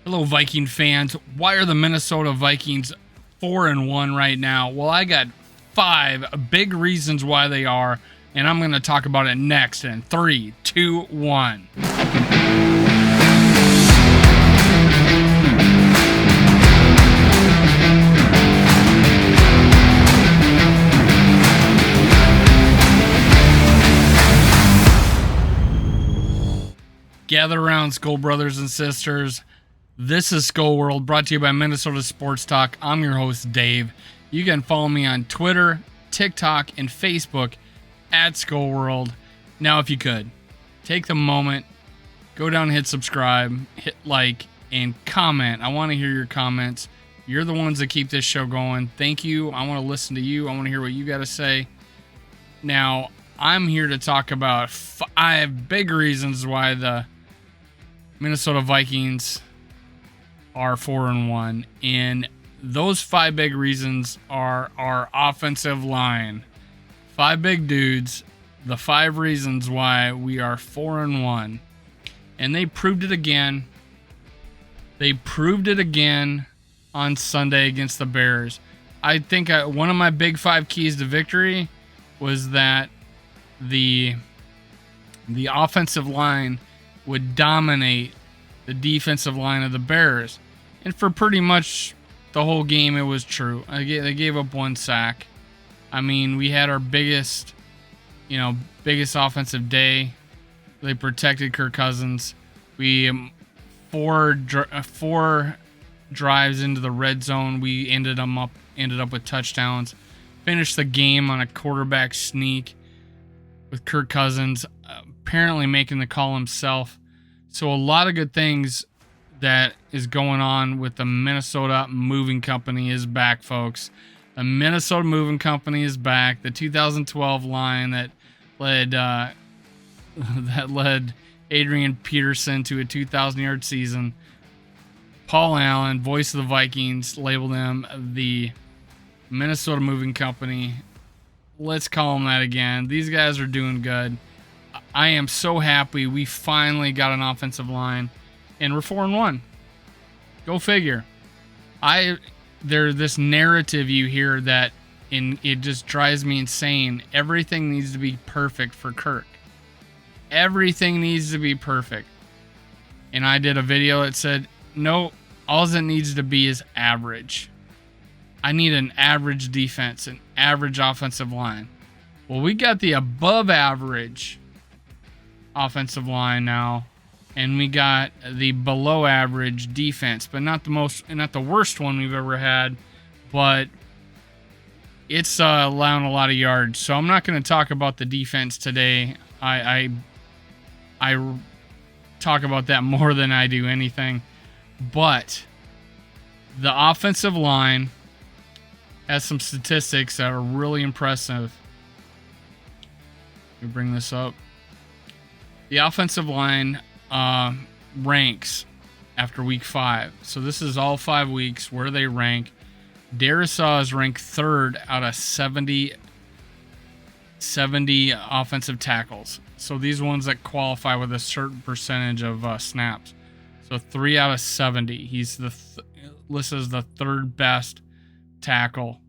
Hello, Viking fans. Why are the Minnesota Vikings 4-1 right now? Well, I got 5 big reasons why they are, and I'm going to talk about it next in 3, 2, 1. Gather around, Skull brothers and sisters. This is Skull World, brought to you by Minnesota Sports Talk. I'm your host, Dave. You can follow me on Twitter, TikTok, and Facebook at Skull World. Now, if you could, take the moment, go down and hit subscribe, hit like, and comment. I want to hear your comments. You're the ones that keep this show going. Thank you. I want to listen to you. I want to hear what you got to say. Now, I'm here to talk about 5 big reasons why the Minnesota Vikings are 4-1, and those 5 big reasons are our offensive line. 5 big dudes, the 5 reasons why we are 4-1, and they proved it again. They proved it again on Sunday against the Bears. I think one of my big 5 keys to victory was that the offensive line would dominate the defensive line of the Bears. And for pretty much the whole game, it was true. They gave up 1 sack. I mean, we had our biggest offensive day. They protected Kirk Cousins. We four drives into the red zone. We ended up with touchdowns. Finished the game on a quarterback sneak with Kirk Cousins apparently making the call himself. So a lot of good things that is going on with the Minnesota Moving Company is back, folks. The Minnesota Moving Company is back. The 2012 line that led Adrian Peterson to a 2,000-yard season. Paul Allen, voice of the Vikings, labeled him the Minnesota Moving Company. Let's call them that again. These guys are doing good. I am so happy we finally got an offensive line, and we're 4-1. Go figure. There's this narrative you hear that, and it just drives me insane. Everything needs to be perfect for Kirk. Everything needs to be perfect. And I did a video that said, no, all it needs to be is average. I need an average defense, an average offensive line. Well, we got the above average offensive line now, and we got the below average defense, but not the worst one we've ever had, but it's allowing a lot of yards. So I'm not going to talk about the defense today. I talk about that more than I do anything, but the offensive line has some statistics that are really impressive. Let me bring this up. The offensive line ranks after week 5. So this is all 5 weeks where they rank. Darisaw is ranked 3rd out of 70 offensive tackles. So these ones that qualify with a certain percentage of snaps. So 3 out of 70. He's listed as the 3rd best tackle.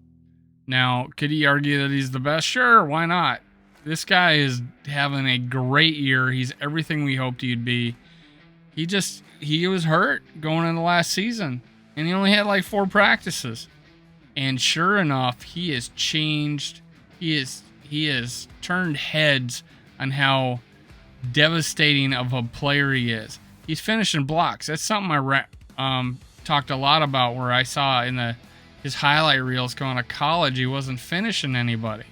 Now, could he argue that he's the best? Sure, why not? This guy is having a great year. He's everything we hoped he'd be. He was hurt going into last season, and he only had like 4 practices. And sure enough, he has changed. He has turned heads on how devastating of a player he is. He's finishing blocks. That's something I talked a lot about, where I saw in his highlight reels going to college, he wasn't finishing anybody.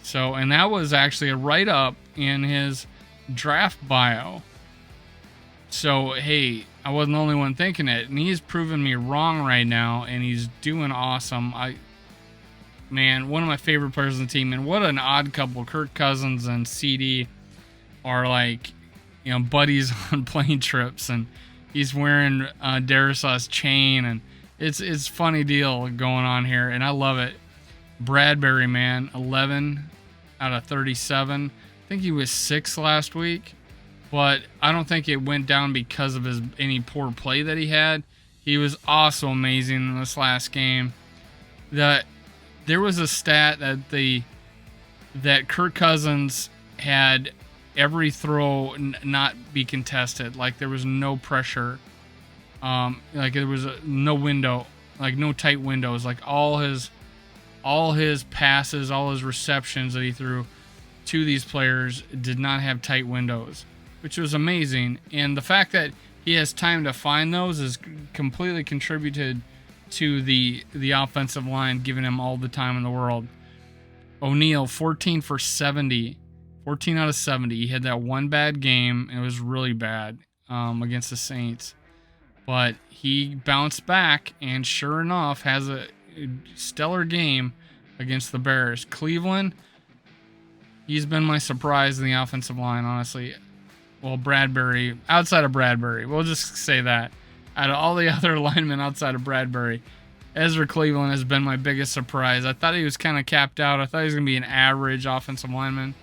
So, and that was actually a write-up in his draft bio. So, hey, I wasn't the only one thinking it, and he's proven me wrong right now, and he's doing awesome. One of my favorite players on the team, and what an odd couple. Kirk Cousins and CD are like, buddies on plane trips, and he's wearing Darisaw's chain, and it's a funny deal going on here, and I love it. Bradbury, man, 11 out of 37. I think he was 6 last week. but I don't think it went down because of any poor play that he had. He was also amazing in this last game. There was a stat that Kirk Cousins had every throw not be contested. Like there was no pressure. Like there was no window, like no tight windows. Like all his passes, all his receptions that he threw to these players did not have tight windows, which was amazing. And the fact that he has time to find those is completely contributed to the offensive line, giving him all the time in the world. O'Neal, 14 for 70, 14 out of 70. He had that one bad game, and it was really bad against the Saints. But he bounced back, and sure enough, has a stellar game against the Bears. Cleveland, he's been my surprise in the offensive line, honestly. Well, Bradbury, outside of Bradbury, we'll just say that. Out of all the other linemen outside of Bradbury, Ezra Cleveland has been my biggest surprise. I thought he was kind of capped out. I thought he was going to be an average offensive lineman.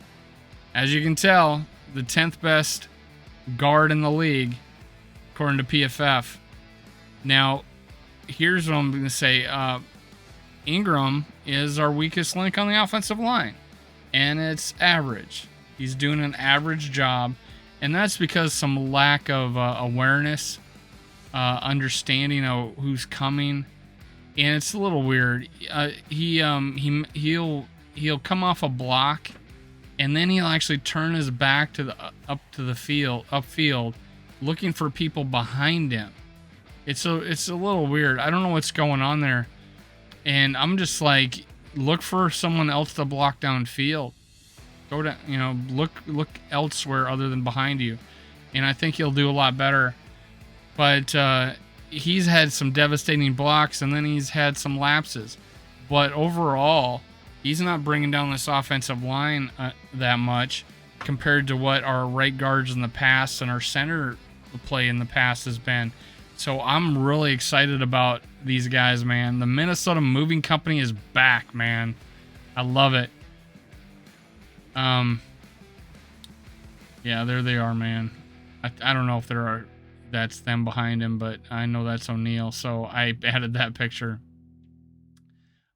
As you can tell, the 10th best guard in the league, according to PFF. Now, here's what I'm going to say. Ingram is our weakest link on the offensive line, and it's average. He's doing an average job, and that's because some lack of awareness, understanding of who's coming, and it's a little weird. He'll come off a block, and then he'll actually turn his back to upfield, looking for people behind him. It's a little weird. I don't know what's going on there, and I'm just like, look for someone else to block downfield. Go to, look elsewhere other than behind you, and I think he'll do a lot better. But he's had some devastating blocks, and then he's had some lapses. But overall, he's not bringing down this offensive line that much compared to what our right guards in the past and our center play in the past has been. So I'm really excited about these guys, man. The Minnesota Moving Company is back, man. I love it. Yeah, there they are, man. I don't know if that's them behind him, but I know that's O'Neal, so I added that picture.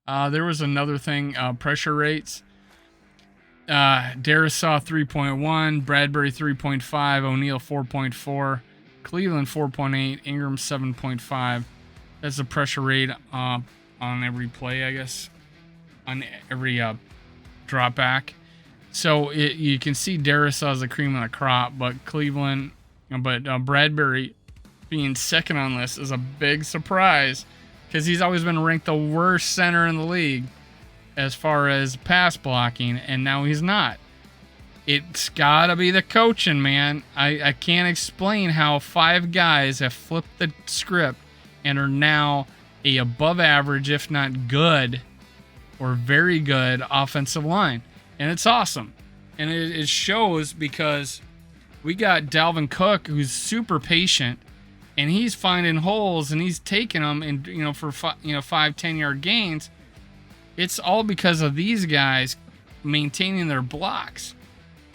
There was another thing, pressure rates. Darisaw 3.1, Bradbury 3.5, O'Neal 4.4, Cleveland 4.8, Ingram 7.5. That's the pressure rate on every play, I guess, on every drop back. So you can see Darisaw is the cream of the crop, but Bradbury being second on this is a big surprise because he's always been ranked the worst center in the league as far as pass blocking, and now he's not. It's got to be the coaching, man. I can't explain how 5 guys have flipped the script and are now a above average, if not good, or very good offensive line. And it's awesome. And it shows because we got Dalvin Cook, who's super patient, and he's finding holes and he's taking them, and for 5-10 yard gains. It's all because of these guys maintaining their blocks.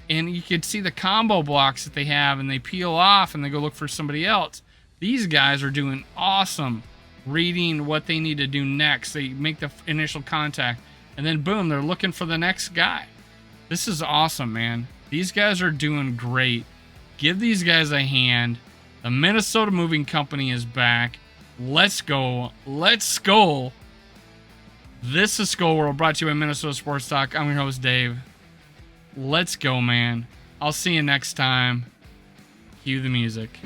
And you could see the combo blocks that they have, and they peel off and they go look for somebody else. These guys are doing awesome, reading what they need to do next. They make the initial contact, and then boom, they're looking for the next guy. This is awesome, man. These guys are doing great. Give these guys a hand. The Minnesota Moving Company is back. Let's go. Let's go. This is Skull World, brought to you by Minnesota Sports Talk. I'm your host, Dave. Let's go, man. I'll see you next time. Cue the music.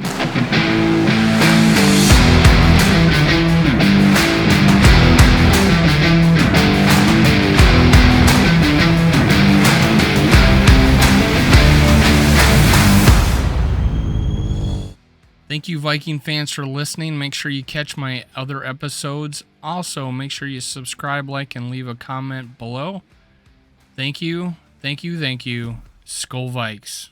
Thank you, Viking fans, for listening. Make sure you catch my other episodes. Also, make sure you subscribe, like, and leave a comment below. Thank you. Thank you. Thank you. Skull Vikes.